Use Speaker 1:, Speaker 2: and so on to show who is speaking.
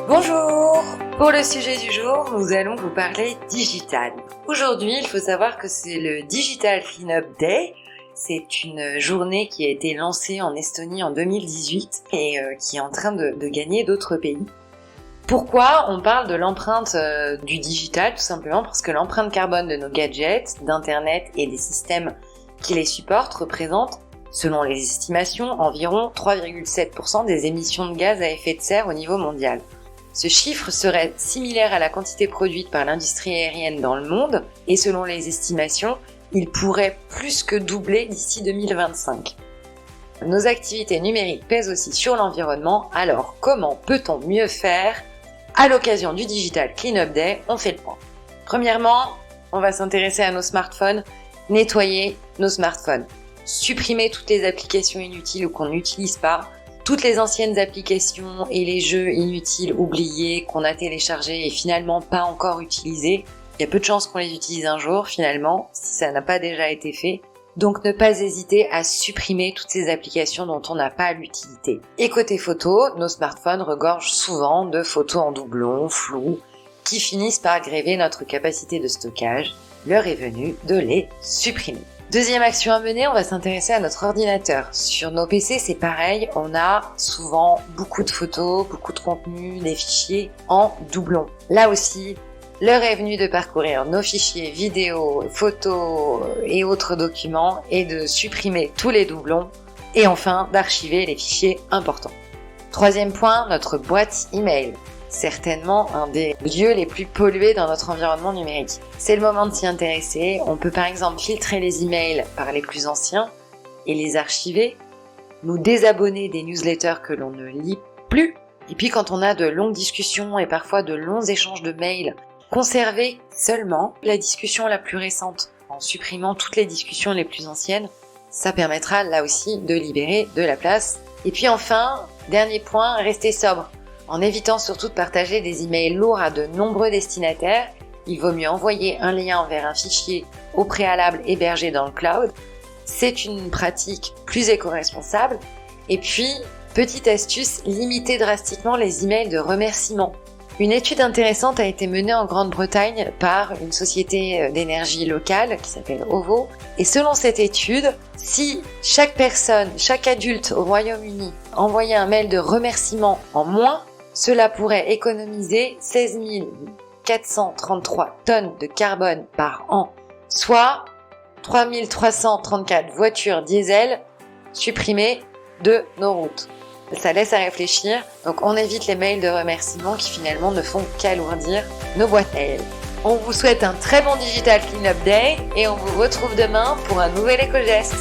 Speaker 1: Bonjour! Pour le sujet du jour, nous allons vous parler digital. Aujourd'hui, il faut savoir que c'est le Digital Cleanup Day. C'est une journée qui a été lancée en Estonie en 2018 et qui est en train de gagner d'autres pays. Pourquoi on parle de l'empreinte du digital? Tout simplement parce que l'empreinte carbone de nos gadgets, d'Internet et des systèmes qui les supportent représente, selon les estimations, environ 3,7% des émissions de gaz à effet de serre au niveau mondial. Ce chiffre serait similaire à la quantité produite par l'industrie aérienne dans le monde et selon les estimations, il pourrait plus que doubler d'ici 2025. Nos activités numériques pèsent aussi sur l'environnement, alors comment peut-on mieux faire? À l'occasion du Digital Cleanup Day, on fait le point. Premièrement, on va s'intéresser à nos smartphones, nettoyer nos smartphones, supprimer toutes les applications inutiles ou qu'on n'utilise pas, toutes les anciennes applications et les jeux inutiles oubliés qu'on a téléchargés et finalement pas encore utilisés. Il y a peu de chances qu'on les utilise un jour finalement, si ça n'a pas déjà été fait. Donc ne pas hésiter à supprimer toutes ces applications dont on n'a pas l'utilité. Et côté photo, nos smartphones regorgent souvent de photos en doublon, floues, qui finissent par gréver notre capacité de stockage. L'heure est venue de les supprimer. Deuxième action à mener, on va s'intéresser à notre ordinateur. Sur nos PC, c'est pareil, on a souvent beaucoup de photos, beaucoup de contenu, des fichiers en doublon. Là aussi, l'heure est venue de parcourir nos fichiers vidéo, photos et autres documents et de supprimer tous les doublons et enfin d'archiver les fichiers importants. Troisième point, notre boîte email. Certainement un des lieux les plus pollués dans notre environnement numérique. C'est le moment de s'y intéresser. On peut par exemple filtrer les emails par les plus anciens et les archiver, nous désabonner des newsletters que l'on ne lit plus. Et puis quand on a de longues discussions et parfois de longs échanges de mails, conserver seulement la discussion la plus récente en supprimant toutes les discussions les plus anciennes. Ça permettra là aussi de libérer de la place. Et puis enfin, dernier point, rester sobre. En évitant surtout de partager des emails lourds à de nombreux destinataires, il vaut mieux envoyer un lien vers un fichier au préalable hébergé dans le cloud. C'est une pratique plus éco-responsable. Et puis, petite astuce, limiter drastiquement les emails de remerciements. Une étude intéressante a été menée en Grande-Bretagne par une société d'énergie locale qui s'appelle OVO. Et selon cette étude, si chaque personne, chaque adulte au Royaume-Uni envoyait un mail de remerciement en moins, cela pourrait économiser 16 433 tonnes de carbone par an, soit 3 334 voitures diesel supprimées de nos routes. Ça laisse à réfléchir, donc on évite les mails de remerciement qui finalement ne font qu'alourdir nos boîtes mail. On vous souhaite un très bon Digital Cleanup Day et on vous retrouve demain pour un nouvel éco-geste.